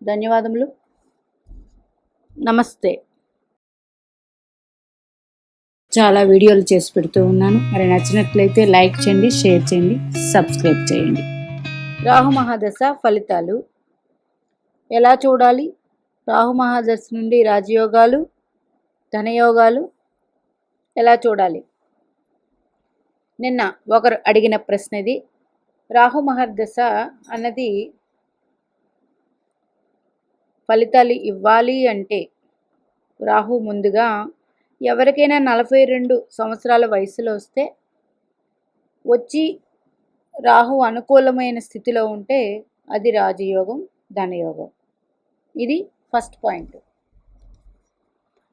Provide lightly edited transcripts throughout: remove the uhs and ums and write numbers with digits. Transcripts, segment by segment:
ధన్యవాదములు. నమస్తే. చాలా వీడియోలు చేసి పెడుతూ ఉన్నాను. మరి నచ్చినట్లయితే లైక్ చేయండి, షేర్ చేయండి, సబ్స్క్రైబ్ చేయండి. రాహు మహాదశ ఫలితాలు ఎలా చూడాలి? రాహు మహాదశ నుండి రాజయోగాలు, ధనయోగాలు ఎలా చూడాలి? నిన్న ఒకరు అడిగిన ప్రశ్న ఇది. రాహు మహాదశ అన్నది ఫలితాలు ఇవ్వాలి అంటే రాహు ముందుగా ఎవరికైనా 42 సంవత్సరాల వయసులో వచ్చి రాహు అనుకూలమైన స్థితిలో ఉంటే అది రాజయోగం, ధనయోగం. ఇది ఫస్ట్ పాయింట్.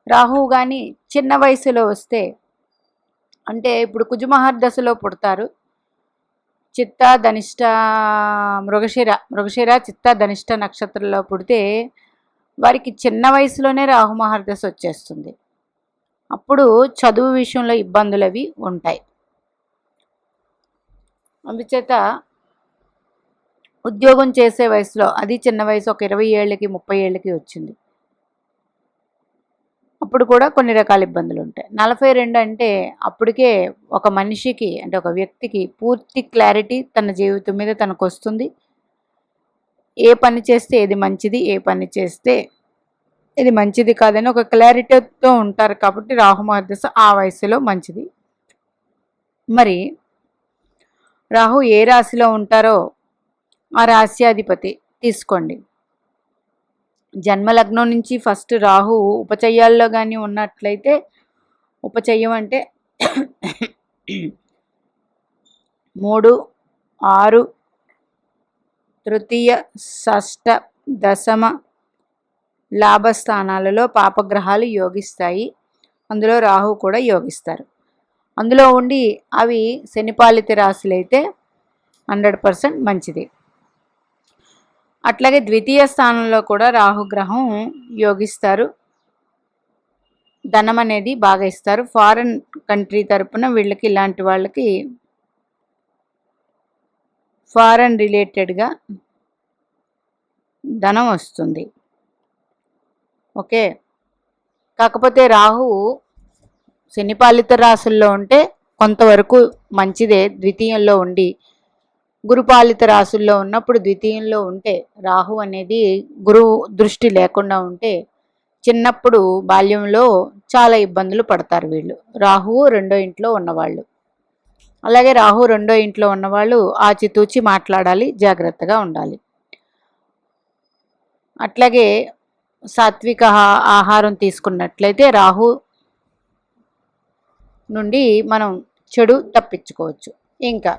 రాహు కానీ చిన్న వయసులో వస్తే, అంటే ఇప్పుడు కుజమహర్దశలో పుడతారు, చిత్త ధనిష్ట మృగశిర చిత్త ధనిష్ట నక్షత్రంలో పుడితే వారికి చిన్న వయసులోనే రాహు మహర్దశ వచ్చేస్తుంది. అప్పుడు చదువు విషయంలో ఇబ్బందులు అవి ఉంటాయి. అందుచేత ఉద్యోగం చేసే వయసులో, అది చిన్న వయసు, ఒక 20 ఏళ్ళకి 30 ఏళ్ళకి వచ్చింది, అప్పుడు కూడా కొన్ని రకాల ఇబ్బందులు ఉంటాయి. 42 అంటే అప్పటికే ఒక మనిషికి, అంటే ఒక వ్యక్తికి పూర్తి క్లారిటీ తన జీవితం మీద తనకు వస్తుంది. ఏ పని చేస్తే ఏది మంచిది, ఏ పని చేస్తే ఇది మంచిది కాదని ఒక క్లారిటీతో ఉంటారు. కాబట్టి రాహు మహర్దశ ఆ వయసులో మంచిది. మరి రాహు ఏ రాశిలో ఉంటారో ఆ రాశ్యాధిపతి తీసుకోండి. జన్మలగ్నం నుంచి ఫస్ట్ రాహు ఉపచయాల్లో కానీ ఉన్నట్లయితే, ఉపచయం అంటే 3, 6, తృతీయ, షష్ఠ, దశమ లాభస్థానాలలో పాపగ్రహాలు యోగిస్తాయి. అందులో రాహు కూడా యోగిస్తారు. అందులో ఉండి అవి శనిపాలిత రాశులైతే 100% మంచిది. అట్లాగే ద్వితీయ స్థానంలో కూడా రాహుగ్రహం యోగిస్తారు. ధనం అనేది బాగా ఇస్తారు. ఫారెన్ కంట్రీ తరపున వీళ్ళకి, ఇలాంటి వాళ్ళకి ఫారెన్ రిలేటెడ్గా ధనం వస్తుంది. ఓకే. కాకపోతే రాహు శనిపాలిత రాశుల్లో ఉంటే కొంతవరకు మంచిదే. ద్వితీయంలో ఉండి గురుపాలిత రాశుల్లో ఉన్నప్పుడు, ద్వితీయంలో ఉంటే, రాహు అనేది గురువు దృష్టి లేకుండా ఉంటే చిన్నప్పుడు బాల్యంలో చాలా ఇబ్బందులు పడతారు వీళ్ళు, రాహువు 2వ ఇంట్లో ఉన్నవాళ్ళు. అలాగే రాహు 2వ ఇంట్లో ఉన్నవాళ్ళు ఆచితూచి మాట్లాడాలి, జాగ్రత్తగా ఉండాలి. అట్లాగే సాత్విక ఆహారం తీసుకున్నట్లయితే రాహు నుండి మనం చెడు తప్పించుకోవచ్చు. ఇంకా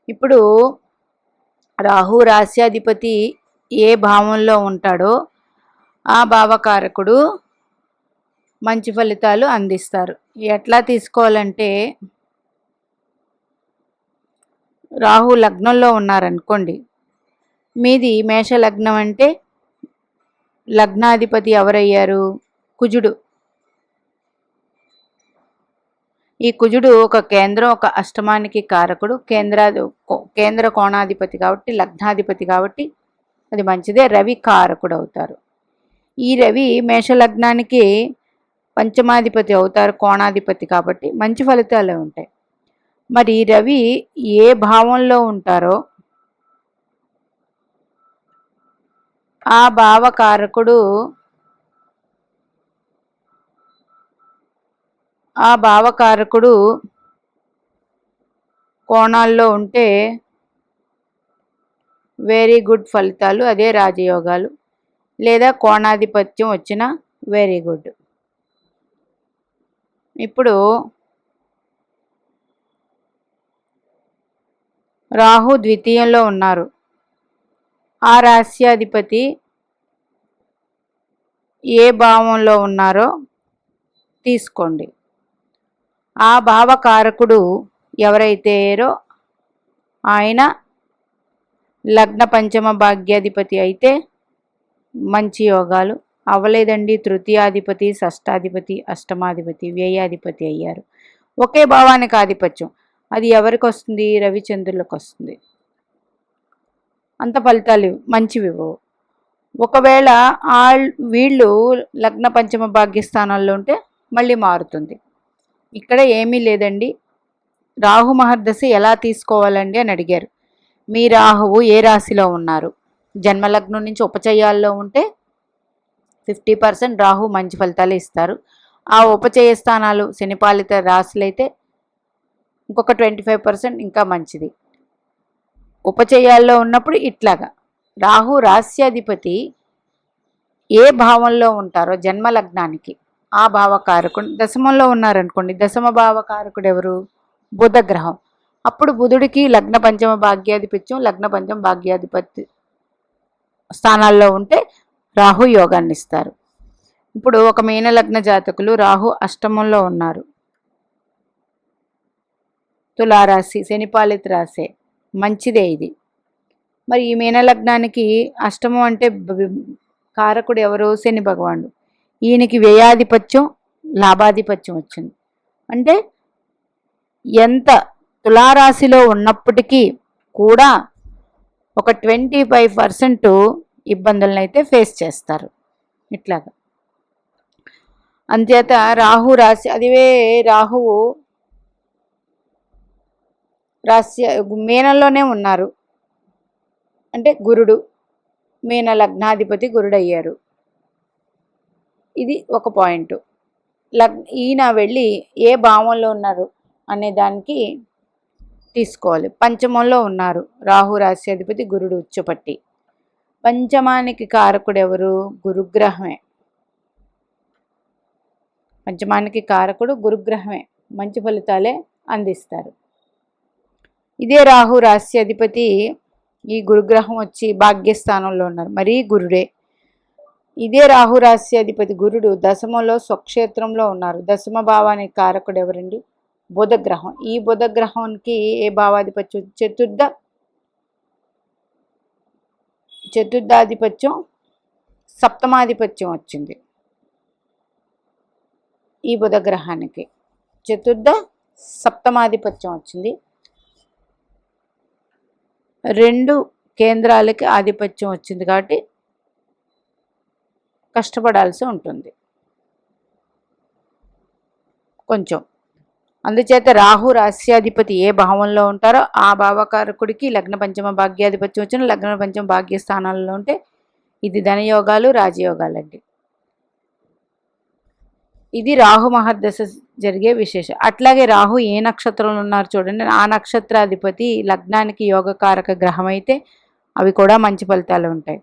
ఇప్పుడు రాహు రాశ్యాధిపతి ఏ భావంలో ఉంటాడో ఆ భావకారకుడు మంచి ఫలితాలు అందిస్తారు. ఎట్లా తీసుకోవాలంటే, రాహు లగ్నంలో ఉన్నారనుకోండి, మీది మేష లగ్నం అంటే లగ్నాధిపతి ఎవరయ్యారు? కుజుడు. ఈ కుజుడు ఒక కేంద్రం, ఒక అష్టమానికి కారకుడు, కేంద్ర కోణాధిపతి కాబట్టి, లగ్నాధిపతి కాబట్టి అది మంచిదే. రవి కారకుడు అవుతారు. ఈ రవి మేషలగ్నానికి పంచమాధిపతి అవుతారు, కోణాధిపతి కాబట్టి మంచి ఫలితాలే ఉంటాయి. మరి రవి ఏ భావంలో ఉంటారో ఆ భావకారకుడు కోణాల్లో ఉంటే వెరీ గుడ్ ఫలితాలు, అదే రాజయోగాలు. లేదా కోణాధిపత్యం వచ్చినా వెరీ గుడ్. ఇప్పుడు రాహు ద్వితీయంలో ఉన్నారు. ఆ రాశ్యాధిపతి ఏ భావంలో ఉన్నారో తీసుకోండి. ఆ భావకారకుడు ఎవరైతేరో ఆయన లగ్న పంచమ భాగ్యాధిపతి అయితే మంచి యోగాలు. అవ్వలేదండి, తృతీయాధిపతి, షష్టాధిపతి, అష్టమాధిపతి, వ్యయాధిపతి అయ్యారు. ఒకే భావానికి ఆధిపత్యం, అది ఎవరికి వస్తుంది? రవిచంద్రులకు వస్తుంది. అంత ఫలితాలు మంచివి ఇవ్వవు. ఒకవేళ వీళ్ళు లగ్న పంచమ భాగ్యస్థానాల్లో ఉంటే మళ్ళీ మారుతుంది. ఇక్కడ ఏమీ లేదండి. రాహు మహర్దశ ఎలా తీసుకోవాలండి అని అడిగారు. మీ రాహువు ఏ రాశిలో ఉన్నారు? జన్మలగ్నం నుంచి ఉపచయాల్లో ఉంటే 50% రాహు మంచి ఫలితాలు ఇస్తారు. ఆ ఉపచయ స్థానాలు శనిపాలిత రాశులైతే ఇంకొక 25% ఇంకా మంచిది. ఉపచయాల్లో ఉన్నప్పుడు ఇట్లాగా రాహు రాస్యాధిపతి ఏ భావంలో ఉంటారో జన్మలగ్నానికి ఆ భావకారకుడు దశమంలో ఉన్నారనుకోండి, దశమ భావకారకుడు ఎవరు? బుధ గ్రహం. అప్పుడు బుధుడికి లగ్న పంచమ భాగ్యాధిపత్యం, లగ్న పంచమ భాగ్యాధిపతి స్థానాల్లో ఉంటే రాహు యోగాన్ని ఇస్తారు. ఇప్పుడు ఒక మీన లగ్న జాతకులు రాహు అష్టమంలో ఉన్నారు, తులారాశి శనిపాలిత రాశే, మంచిదే ఇది. మరి ఈ మీన లగ్నానికి అష్టమం అంటే కారకుడు ఎవరు? శని భగవానుడు. ఈయనకి వ్యయాధిపత్యం లాభాధిపత్యం వచ్చింది. అంటే ఎంత తులారాశిలో ఉన్నప్పటికీ కూడా ఒక 25% ఇబ్బందులను అయితే ఫేస్ చేస్తారు ఇట్లాగా. అంచేత రాహు రాశి అదివే రాహువు రాశి మీనంలోనే ఉన్నారు అంటే గురుడు మీన లగ్నాధిపతి గురుడు అయ్యారు. ఇది ఒక పాయింట్. ఈయన వెళ్ళి ఏ భావంలో ఉన్నారు అనే దానికి తీసుకోవాలి. పంచమంలో ఉన్నారు రాహు రాశ్యాధిపతి గురుడు ఉచ్చుపట్టి. పంచమానికి కారకుడు ఎవరు? గురుగ్రహమే. పంచమానికి కారకుడు గురుగ్రహమే, మంచి ఫలితాలే అందిస్తారు. ఇదే రాహు రాశ్యాధిపతి ఈ గురుగ్రహం వచ్చి భాగ్యస్థానంలో ఉన్నారు, మరీ గురుడే. ఇదే రాహు రాశ్యాధిపతి గురుడు దశమంలో స్వక్షేత్రంలో ఉన్నారు. దశమ భావానికి కారకుడు ఎవరండి? బుధగ్రహం. ఈ బుధగ్రహానికి ఏ భావాధిపత్యం? చతుర్థాధిపత్యం సప్తమాధిపత్యం వచ్చింది. ఈ బుధగ్రహానికి సప్తమాధిపత్యం వచ్చింది. 2 కేంద్రాలకి ఆధిపత్యం వచ్చింది కాబట్టి కష్టపడాల్సి ఉంటుంది కొంచెం. అందుచేత రాహు రాశ్యాధిపతి ఏ భావంలో ఉంటారో ఆ భావకారకుడికి లగ్న పంచమ భాగ్యాధిపత్యం వచ్చిన లగ్న పంచమ భాగ్యస్థానాల్లో ఉంటే ఇది ధనయోగాలు రాజయోగాలండి. ఇది రాహు మహర్దశ జరిగే విశేషం. అట్లాగే రాహు ఏ నక్షత్రంలో ఉన్నారు చూడండి, ఆ నక్షత్రాధిపతి లగ్నానికి యోగకారక గ్రహం అయితే అవి కూడా మంచి ఫలితాలు ఉంటాయి.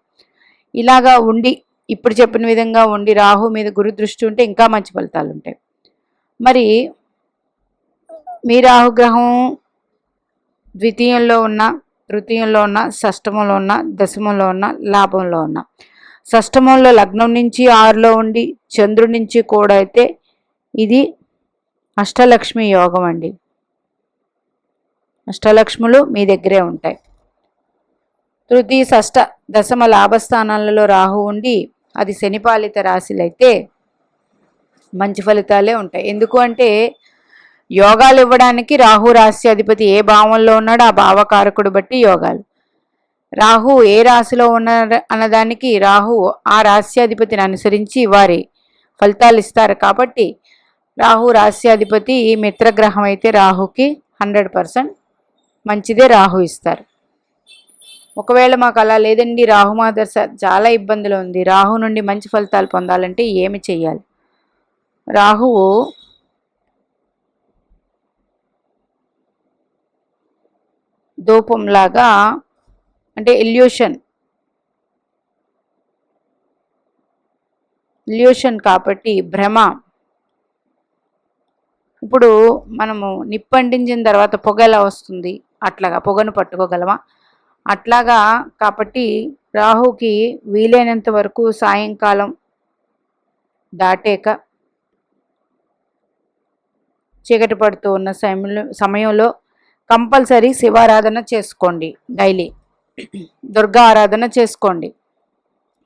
ఇలాగా ఉండి ఇప్పుడు చెప్పిన విధంగా ఉండి రాహు మీద గురు దృష్టి ఉంటే ఇంకా మంచి ఫలితాలు ఉంటాయి. మరి మీ రాహుగ్రహం ద్వితీయంలో ఉన్న, తృతీయంలో ఉన్న, షష్టమంలో ఉన్న, దశమంలో ఉన్న, లాభంలో ఉన్న, షష్టమంలో లగ్నం నుంచి 6లో ఉండి చంద్రుడి నుంచి కూడా అయితే ఇది అష్టలక్ష్మి యోగం అండి. అష్టలక్ష్ములు మీ దగ్గరే ఉంటాయి. తృతీయ షష్ట దశమ లాభస్థానాలలో రాహు ఉండి అది శనిపాలిత రాశులైతే మంచి ఫలితాలే ఉంటాయి. ఎందుకు అంటే యోగాలు ఇవ్వడానికి రాహు రాశ్యాధిపతి ఏ భావంలో ఉన్నాడో ఆ భావకారకుడు బట్టి యోగాలు. రాహు ఏ రాశిలో ఉన్నాడు అన్నదానికి రాహు ఆ రాశ్యాధిపతిని అనుసరించి వారి ఫలితాలు ఇస్తారు. కాబట్టి రాహు రాశ్యాధిపతి మిత్రగ్రహం అయితే రాహుకి 100% మంచిదే రాహు ఇస్తారు. ఒకవేళ మాకు అలా లేదండి, రాహు మహర్దశ చాలా ఇబ్బందులు ఉంది, రాహు నుండి మంచి ఫలితాలు పొందాలంటే ఏమి చెయ్యాలి? రాహువు ధూపంలాగా అంటే ఇల్యూషన్ కాబట్టి భ్రమ. ఇప్పుడు మనము నిప్పంటించిన తర్వాత పొగ ఎలా వస్తుంది, అట్లాగా పొగను పట్టుకోగలమా? అట్లాగా. కాబట్టి రాహుకి వీలైనంత వరకు సాయంకాలం దాటాక చీకటి పడుతూ ఉన్న సమయంలో కంపల్సరీ శివారాధన చేసుకోండి. డైలీ దుర్గా ఆరాధన చేసుకోండి.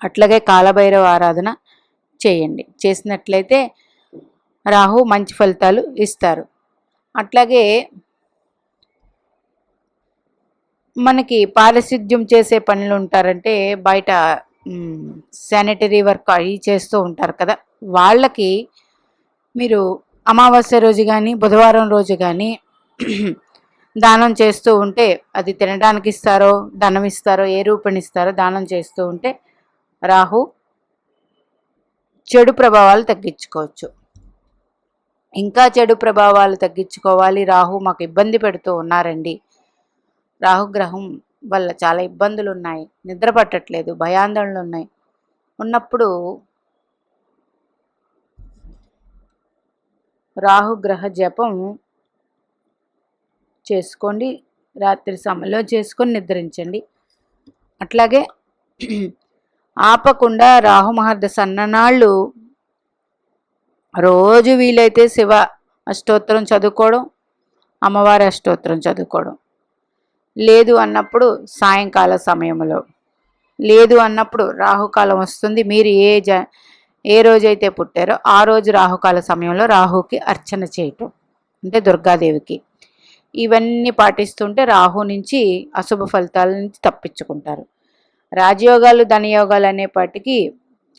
అట్లాగే కాలభైరవ ఆరాధన చేయండి. చేసినట్లయితే రాహు మంచి ఫలితాలు ఇస్తారు. అట్లాగే మనకి పారిశుద్ధ్యం చేసే పనులు ఉంటారంటే బయట శానిటరీ వర్క్ అవి చేస్తూ ఉంటారు కదా, వాళ్ళకి మీరు అమావాస్య రోజు కానీ బుధవారం రోజు కానీ దానం చేస్తూ ఉంటే, అది తినడానికి ఇస్తారో ధనం ఇస్తారో ఏ రూపణిస్తారో దానం చేస్తూ ఉంటే రాహు చెడు ప్రభావాలు తగ్గించుకోవచ్చు. ఇంకా చెడు ప్రభావాలు తగ్గించుకోవాలి, రాహు మాకు ఇబ్బంది పెడుతూ ఉన్నారండి, రాహుగ్రహం వల్ల చాలా ఇబ్బందులు ఉన్నాయి, నిద్ర పట్టట్లేదు, భయాందోళనలు ఉన్నాయి ఉన్నప్పుడు రాహుగ్రహ జపం చేసుకోండి. రాత్రి సమయంలో చేసుకొని నిద్రించండి. అట్లాగే ఆపకుండా రాహు మహర్దశ సన్ననాళ్ళు రోజు వీలైతే శివ అష్టోత్తరం చదువుకోవడం, అమ్మవారి అష్టోత్తరం చదువుకోవడం. లేదు అన్నప్పుడు సాయంకాల సమయంలో, లేదు అన్నప్పుడు రాహుకాలం వస్తుంది, మీరు ఏ రోజైతే పుట్టారో ఆ రోజు రాహుకాల సమయంలో రాహుకి అర్చన చేయటం, అంటే దుర్గాదేవికి. ఇవన్నీ పాటిస్తుంటే రాహు నుంచి అశుభ ఫలితాల నుంచి తప్పించుకుంటారు. రాజయోగాలు ధనయోగాలు అనేపాటికి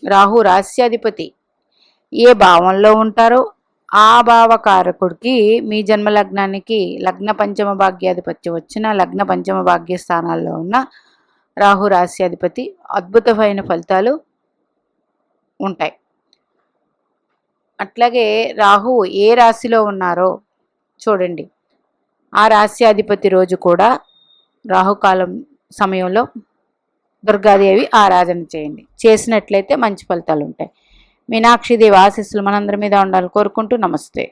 రాహు రాస్యాధిపతి ఏ భావంలో ఉంటారో ఆ భావకారకుడికి మీ జన్మ లగ్నానికి లగ్న పంచమ భాగ్యాధిపత్యం వచ్చిన లగ్న పంచమ భాగ్య స్థానాల్లో ఉన్న రాహు రాస్యాధిపతి అద్భుతమైన ఫలితాలు ఉంటాయి. అట్లాగే రాహు ఏ రాశిలో ఉన్నారో చూడండి, ఆ రాస్యాధిపతి రోజు కూడా రాహుకాలం సమయంలో దుర్గాదేవి ఆరాధన చేయండి. చేసినట్లయితే మంచి ఫలితాలు ఉంటాయి. మీనాక్షిదేవి ఆశీస్సులు మనందరి మీద ఉండాలని కోరుకుంటూ నమస్తే.